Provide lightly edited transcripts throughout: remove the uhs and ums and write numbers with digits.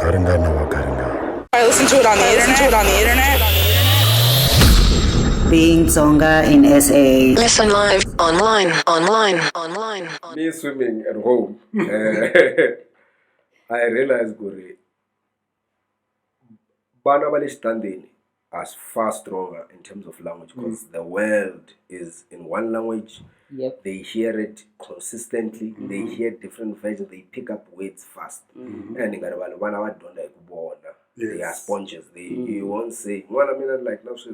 Garinga Nawa Garinga. I listen to it on the internet. Being Tsonga in SA. Listen live, online. Me swimming at home, I realized Guri, Bana Bali standing as far stronger in terms of language because the world is in one language. Yep. They hear it consistently. They hear different versions. They pick up words fast. And they are sponges. You won't say, well, I mean, like now she's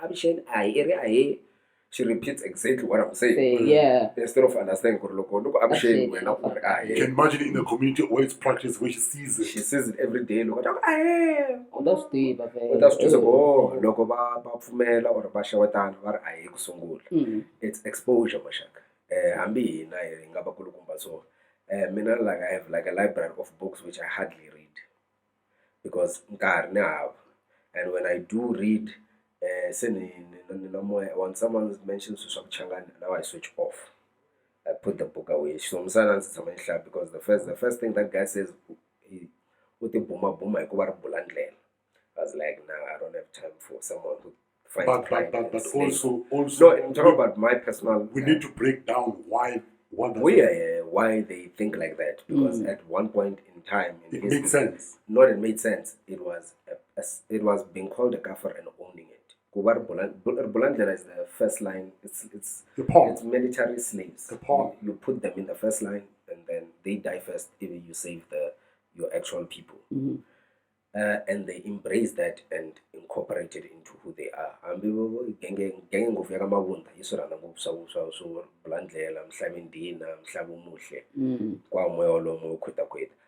Abishen, she repeats exactly what I'm saying. Yeah. Instead of understanding, look, Abishen, You can imagine it in the community where it's practiced, where she sees it. she says it every day. Look, That's deep, that's just go, look, Bafumela or Bashawatan, or I Kusungul. It's exposure, Mashak. Ambi, Ngabakulukumba. So, like I have like a library of books which I hardly read because now, and when I do read, when someone mentions Susam Changan, now I switch off. I put the book away. Because the first thing that guy says, he put the boomer, I was like, nah, I don't have time for someone who finds pride. But in also, no, I'm talking about my personal. we need to break down why why they think like that because at one point in time in it history, makes sense. Not it made sense. It was being called a kafir and owning it. Bulandela is the first line. It's The pawn. It's military slaves. The pawn. You put them in the first line and then they die first. Even you save your actual people. And they embrace that and incorporate it into who they are.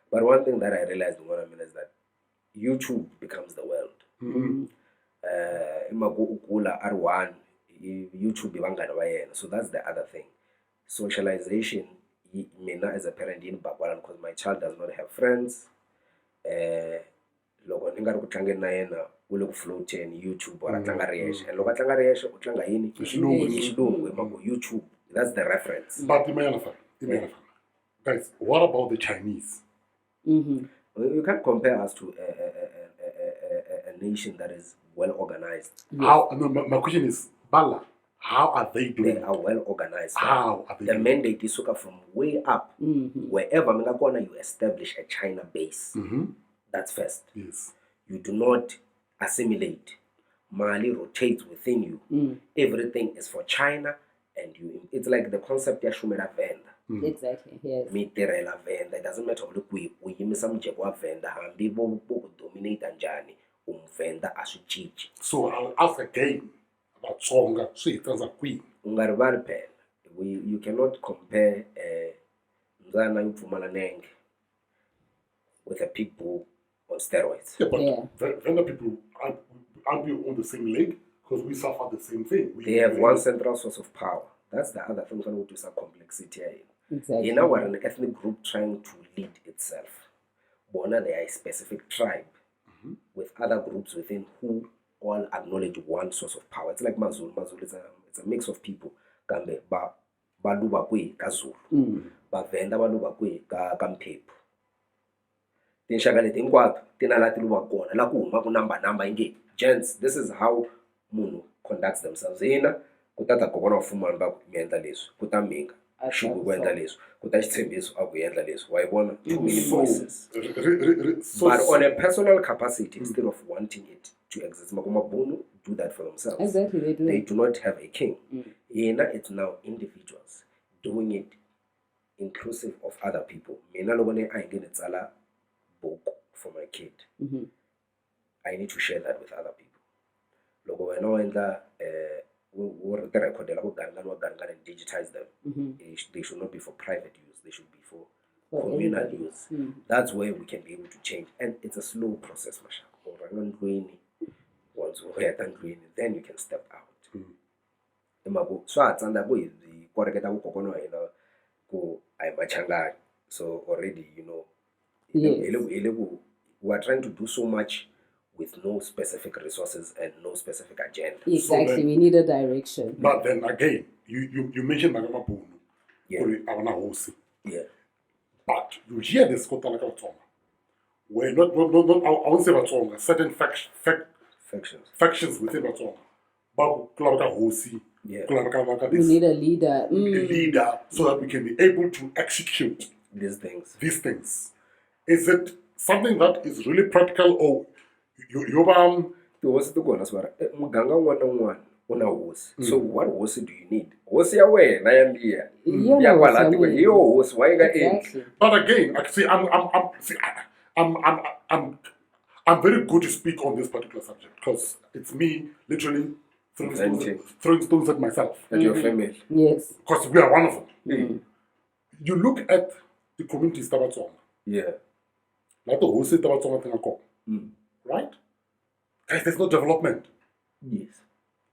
But one thing that I realized is that YouTube becomes the world. R1, YouTube, so that's the other thing. Socialization, me as a parent in Bagwalan because my child does not have friends. Loko ningari kutlanga na yena ule ku float in YouTube or atlanga rehearsal and loko atlanga rehearsal utlanga yini xilungu YouTube, that's the reference. But guys, what about the Chinese? You can't compare us to a nation that is well organized. How? No, my question is, Bala, how are they doing? They are well organized. How are they the doing? mandate is from way up. Wherever you establish a China base. That's first. Yes. You do not assimilate. Mali rotates within you. Everything is for China, and it's like the concept ya shumela venda. Exactly. Yes. Mitirela venda. It doesn't matter look we yimisa mjekwa venda hambi bo dominate anjani umvenda asuchichi. So I'll ask again about Tsonga. So it turns out queen. Ungaribali phela. You cannot compare Mzana Yupfumala Neng with a pig bull on steroids. Yeah, but Venda people aren't we on the same leg? Because we suffer the same thing. They have one central source of power. That's the other thing when we do some complexity. Exactly. You know, we're an ethnic group trying to lead itself. Bona, they are a specific tribe with other groups within who all acknowledge one source of power. It's like Mazul. Mazul is it's a mix of people. Kambe baluba kwe ka Zulu. Bavenda baluba kwe ka Mphephu. Tinxaka leti hinkwato ti na la ti luva kona la ku huma ku number inge gents, this is how munhu conducts themselves. Hina ku ta kokona wa mfumani va ku mi endla leswi ku ta minga xibu ku endla leswi ku ta xitshembiso a ku endla leswi wa yi vona too many voices. But on a personal capacity, instead of wanting it to exist, Magumabunu do that for themselves. Exactly, they do. They do not have a king. Hina it's now individuals doing it inclusive of other people. Mina lobone I get tsala book for my kid. I need to share that with other people. Logo when I enter we record and digitize them. They should not be for private use, they should be for communal use. That's where we can be able to change. And it's a slow process, once we're done doing it, then you can step out. So already, we are trying to do so much with no specific resources and no specific agenda. Exactly, So then, we need a direction. But then again, you mentioned Nagama Bunu, Yeah. Abana Hosi. Yeah. But you hear this Kotalaka Tsonga. were not I won't say Batsonga, certain factions within Batsonga. But kulabaka hosi, Yeah. kulabaka We this need a leader. a leader so that we can be able to execute These things. these things. Is it something that is really practical or you Tihosi ti kona swara muganga wun'wana na wun'wana u na hosi. So what hosi do you need? Hosi ya wena ya liya. Yona Ya hosi kwala ya tiko wena. hi yo hosi wa yi nga endli. Exactly. But again, I see, I'm very good to speak on this particular subject because it's me literally throwing stones at myself At your family. Yes. because we are one of them. Mm. You look at the communities Tabatsonga, Yeah. like the whole city Tabatsonga thing, Mm. right? Guys, there's no development. Yes.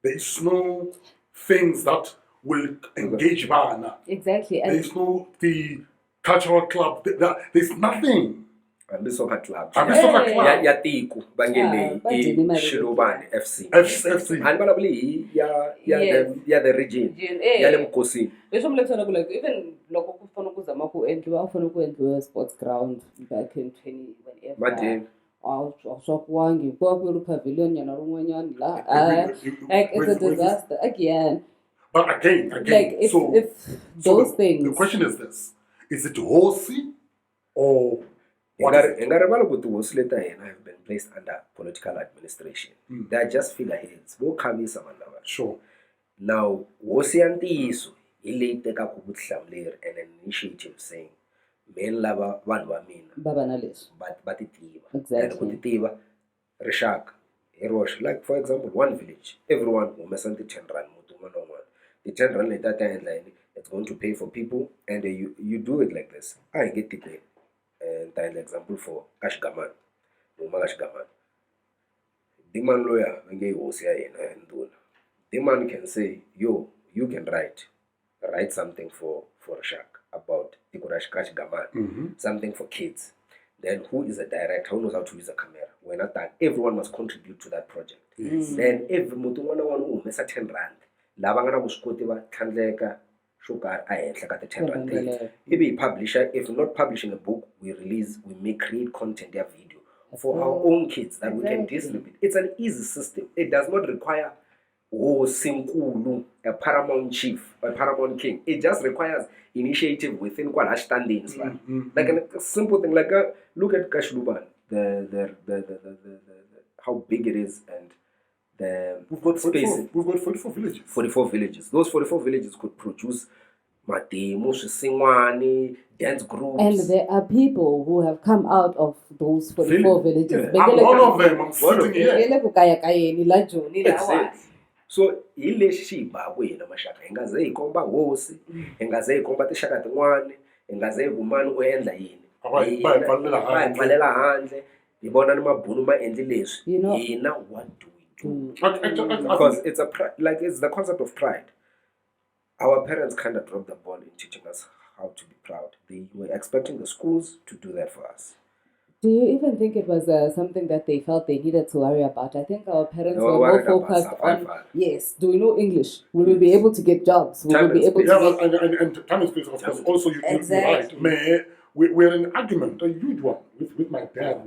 There is no things that will engage Bana. Exactly. There And is no the cultural club. There's nothing. Hambi soccer clubs. I'm a soccer Hey. club. Ya tiko va nge leyi va dyini mali i Shilobane FC. FC. A ni vulavuli hi Yes. ya the region. Ya le Mkosini. leswi mi leswaku like even loko ku fanele ku zama ku endliwa a fanele ku endliwa sports ground back in 20 whenever Madeni. a swakiwangi hikuva ku ri pavilion nyana rin'wanyana laha like it's a disaster again. But again, Like if so those the, things. The question is this: is it horsey or Hi what? nga rivali ku tihosi leta hina have been placed under political administration. They are just figureheads. Vo khavisa vanhu lava. Sure. Now, hosi ya ntiyiso hi leyi tekaka vutihlamuleri and an initiative saying men lava vanhu va mina va na leswi. va ti tiva. Exactly. And ku ti tiva rixaka hi roxe. Like for example, one village, everyone humesa ti 10 rand muti wun'wana na wun'wana. The 10 rand leta ta endla yini? It's going to pay for people and you do it like this. A hi nge tikweni. Ta endla example for ka Xigamani. Huma ka Xigamani. Dimani loya va nge hi hosi ya hina ya ndhuna. Dimani can say, yo, you can write something for Rixaka about tiko ra Xigamani, something for kids. Then who is a director? Who knows how to use a camera? When at that, everyone must contribute to that project. Then every mutu wun'wana na wun'wana u humesa 10 rand. Lava nga na vuswikoti va tlhandleka swo karhi a henhla ka ti 10 rand leti. Ivi hi publisher, if not publishing a book, we create content ya video for our own kids that we can distribute. It's an easy system. It does not require Sinkulu, a paramount chief, a paramount king. It just requires initiative within kwala standings. Like a simple thing, like look at Kashluban, the how big it is, and the We've got space. 44, we've got 44 villages. 44 villages. Those 44 villages could produce Matemo, Singwani, dance groups. And there are people who have come out of those 44 villages. Yeah. I'm one of them. I'm sitting here. Begele ku kayakayeni la Joni la That's it. So hi lexi ba ku hina maxaka hi nga ze hi komba hosi, hi nga ze hi komba tixaka tin'wana, hi nga ze hi kumani u endla yini. Va hi pfalela Va hi handle. pfalela handle, hi vona ni mabunu ma endli leswi. You know- Hina what do we do? I Because it's it's the concept of pride. Our parents kind of dropped the ball in teaching us how to be proud. They were expecting the schools to do that for us. Do you even think it was something that they felt they needed to worry about? I think our parents They were were more worried about focused on, survival. yes, do we know English? Will we be able to get jobs? Will Time we be and able Yeah, to get... and time and space, of course. Also, you're Exactly. right. We're in an argument, a huge one, with my dad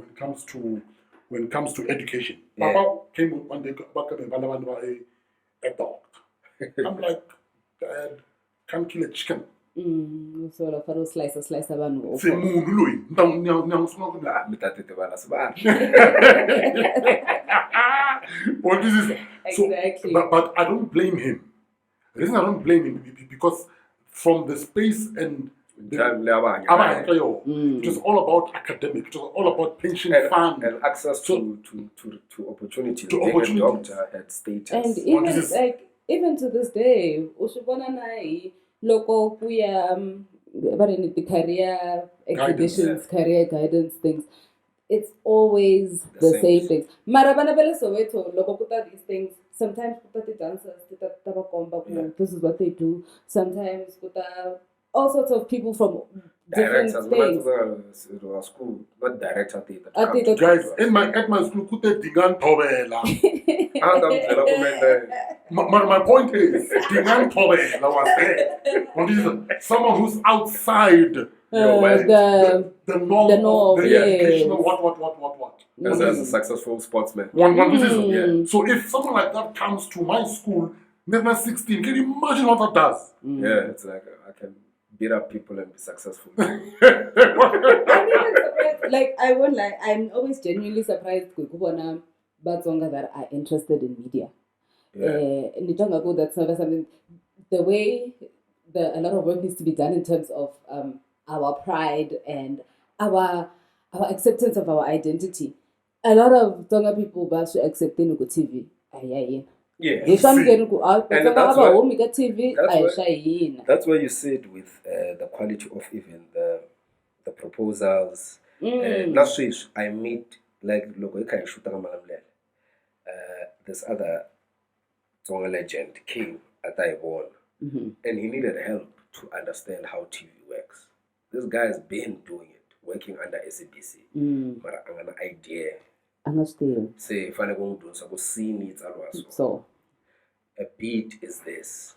when it comes to education. Yeah. Papa came one day back and a dog. I'm like, Dad, can't kill a chicken. sort of a slice abantu. Se munhu loyi, ni n'wi sungula ku Ah, mi ta titivana swi va. What is this? Exactly. So, but I don't blame him. The reason I don't blame him is because from the space and Time leyi a va hanya na yona. it was all about academic. It was all about pension fund. And access to opportunities. To Being opportunities. a doctor at status. And What even is this? like even to this day, usibona na hi loko kuya the career exhibitions, career guidance things. It's always the The same same. things. Mara bana bale Soweto, loko kuta these things. Sometimes kuta the dancers, taba komba ku, this is what they do. Sometimes kuta all sorts of people from different Directors, things. it was school, not director. At the- Guys, at my school, kute Dingan Tobela. My point is, Dingan Tobela was there. What is it? Someone who's outside the norm, the norm, of the yes. educational what. As a successful sportsman. One decision. Yeah. So if someone like that comes to my school, never 16, can you imagine what that does? Yeah, it's like I can beat up people and be successful. I'm even surprised. Like, I won't lie, I'm always genuinely surprised with Batsonga that are interested in media. Yeah. That's never something. The way a lot of work needs to be done in terms of our pride and our acceptance of our identity. A lot of Tonga people actually accepting go TV. Yeah. If I'm getting go out, And but that's about why- home get TV, that's that's where you sit with the quality of even the proposals. Last week I meet like logo this other Tonga legend came at Taiwan, and he needed help to understand how TV works. This guy has been doing it, working under SABC. But I have an idea. Understand. Say, if I go do scene it also. So A beat is this.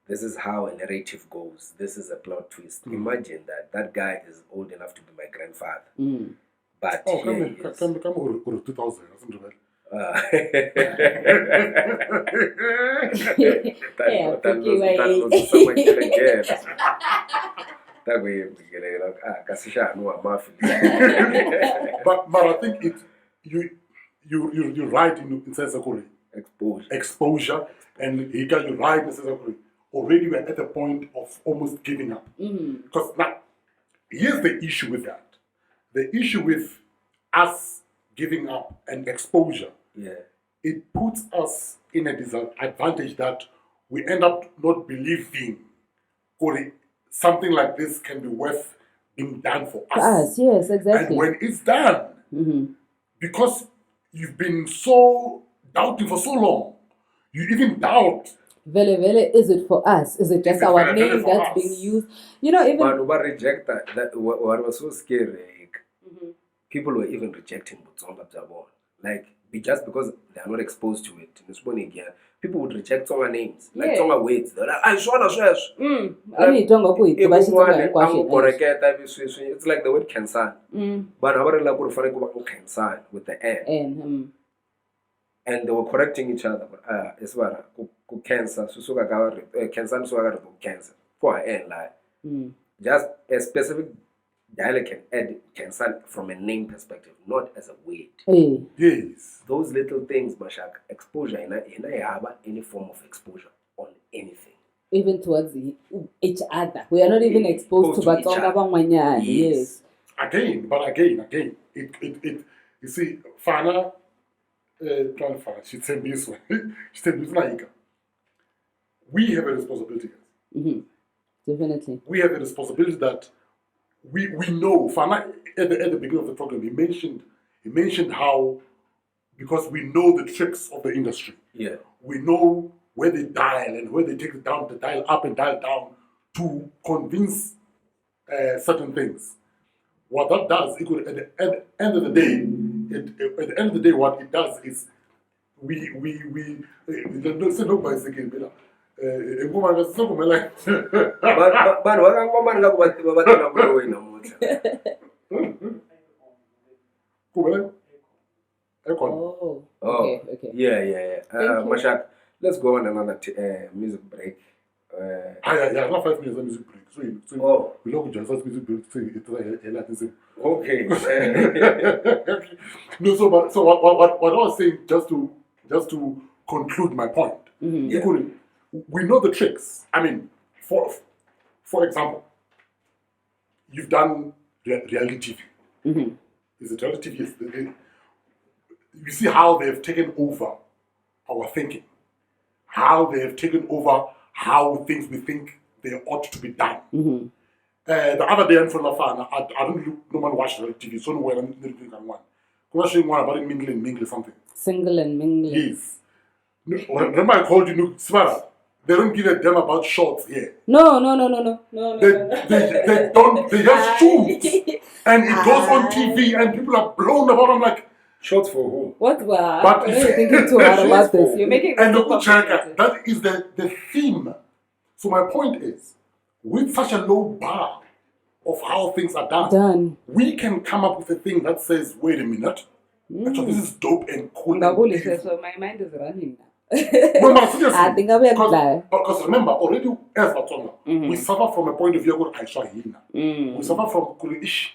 This is how a narrative goes. This is a plot twist. Imagine that guy is old enough to be my grandfather. But Oh, here he come is. 2000, isn't it? But I think you're right in Sensakuri. Exposure, and you're right in Sensakuri. Already we're at the point of almost giving up. Because now, here's the issue with that. The issue with us giving up and exposure, it puts us in a disadvantage that we end up not believing something like this can be worth being done for us. yes, exactly. And when it's done, because you've been so doubting for so long, you even doubt. Vele, is it for us? Is it just Is it our Vele name for that's us? being used? You know, even But reject that what was so scary, people were even rejecting Botsonga Jabon. Like, just because they are not exposed to it. People would reject Tonga names, like Yeah. Tonga words. They're like, I shwana shesh. It's like the word cancer. But however, cancer with the N. And they were correcting each other. It's what cancer, cancer for an N. Just a specific dialect can add cancer from a name perspective, not as a word. Yes. Those little things, Mashak, exposure in any form of exposure on anything. even towards each other. We are not even exposed to Batsonga Bangwanya. Yes. Again, it you see, Fana, we have a responsibility. Definitely. We have a responsibility that we know. Fana, at the beginning of the program, he mentioned how, because we know the tricks of the industry. Yeah. We know where they dial and where they take it down, the dial up and dial down to convince certain things. What that does, it could, at the end of the day, what it does is we don't say no bicycle. Oh, okay. Yeah. Thank you. Mashak, let's go on another music break. Yeah, not 5 minutes of music break. So we don't just music break. Okay. No, so what I was saying, just to conclude my point. We know the tricks. I mean, for example, you've done reality TV. Is it reality TV? Yes. You see how they've taken over our thinking, how they have taken over how things we think they ought to be done. The other day, in front of I don't normally watch reality TV, so no, I'm not one. Watching one about mingle something. Single and mingling. Yes. Remember I called you Svara. They don't give a damn about shorts here. No. They don't. They just shoot, and it goes on TV, and people are blown about. I'm like, Short for who? What? But You're thinking too hard about this. You're making and this the too Uchaka, complicated. that is the theme. So my point is, with such a low bar, of how things are done. Done. We can come up with a thing that says, wait a minute, actually, this is dope and cool. And Ngabuli, beautiful. so my mind is running now. No, no, seriously. I think I'll be apply. Because remember, already as Batsonga, we suffer from a point of view of Aisha Hina. We suffer from Kulish.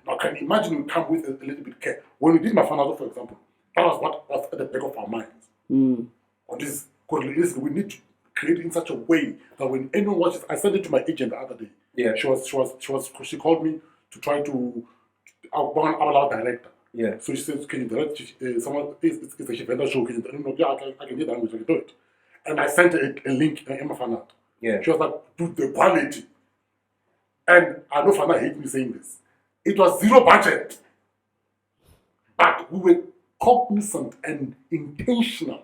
Now, can you imagine we come with a little bit care? When we did Mafanado, for example, that was what was at the back of our minds. On this, listen, we need to create it in such a way that when anyone watches, I sent it to my agent the other day. Yeah. She called me to try to our director. Yeah. So she says, can you direct someone? It's a Shivenda show. Can you direct? No, yeah, I can do the language. I can do it. And I sent her a link in Emma Fanat. Yeah. She was like, dude, the quality. And I know Fana hates me saying this. It was zero budget. But we were cognizant and intentional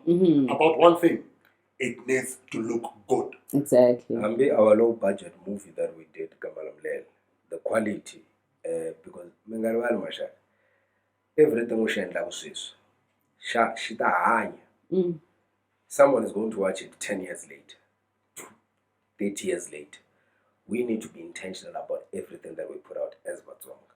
about one thing. It needs to look good. Exactly. Our low budget movie that we did, Kamalamlel, the quality, because Mengarwal Masha, everything we share in Labusis, Shita Hanya. Someone is going to watch it 10 years late, 30 years late. We need to be intentional about everything that we put out as Batsonga.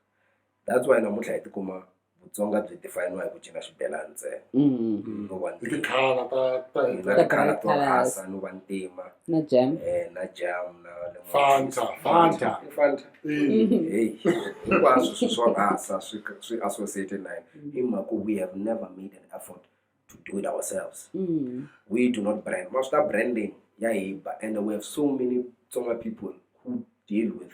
That's why Namutra Itikuma Butsonga define why Buchina Shibelanze. No one The color, the colors, no one theme, Na jam. na jam, Fanta. Hey, associated nine. We have never made an effort to do it ourselves. We do not brand. Master branding, and we have so many Tonga people who deal with.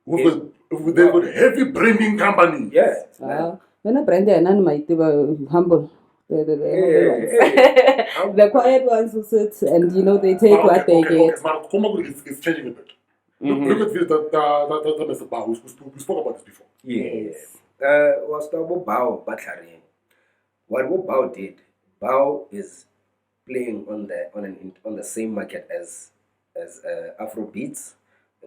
They've got heavy branding company. Yeah. When a brand and might humble. The quiet ones who sit and they take what they get. It's changing a bit. Look at this, that Mr. Bao. We spoke about this before. Yes. Was the Bao Batlarin. What Bao did, Bao is playing on the same market as Afrobeats.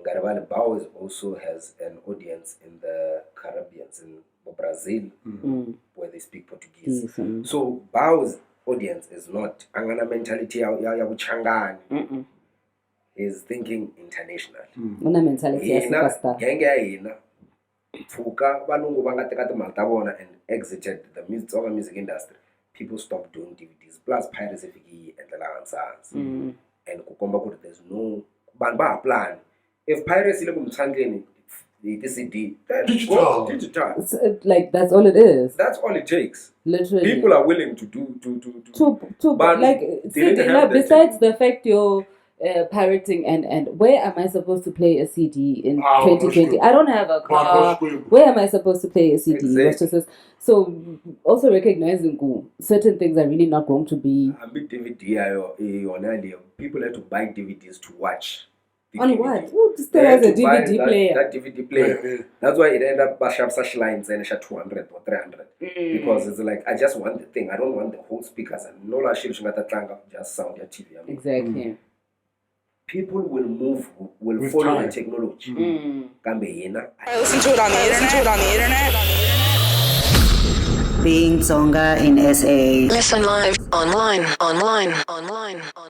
Garibali Bao also has an audience in the Caribbean, in Brazil, where they speak Portuguese. So Bao's audience is not Angana mentality ya Changani. He's thinking international. Una mentality ya superstar. Genge Fuka Banungu Bangateka Maltabona and exited the music industry. People stopped doing DVDs. Plus piracy and the Lansans. And Kukomba, there's no Banba plan. If piracy the CD, then Digital. Digital. It's, like that's all it is. That's all it takes. Literally. People are willing to do to but like they didn't have the besides the fact you're pirating and where am I supposed to play a CD in 2020? I don't have a car. Where am I supposed to play a CD? Exactly. So also recognizing certain things are really not going to be a big DVD. People have to buy DVDs to watch. On what? Who still has a DVD player? That DVD player. That's why it ended up Bashab such lines and 200 or 300. Because it's like, I just want the thing. I don't want the whole speakers and no just sound your TV. Exactly. People will With follow time. the technology. I listen to it on the internet. Being Tsonga in SA. Listen live, online.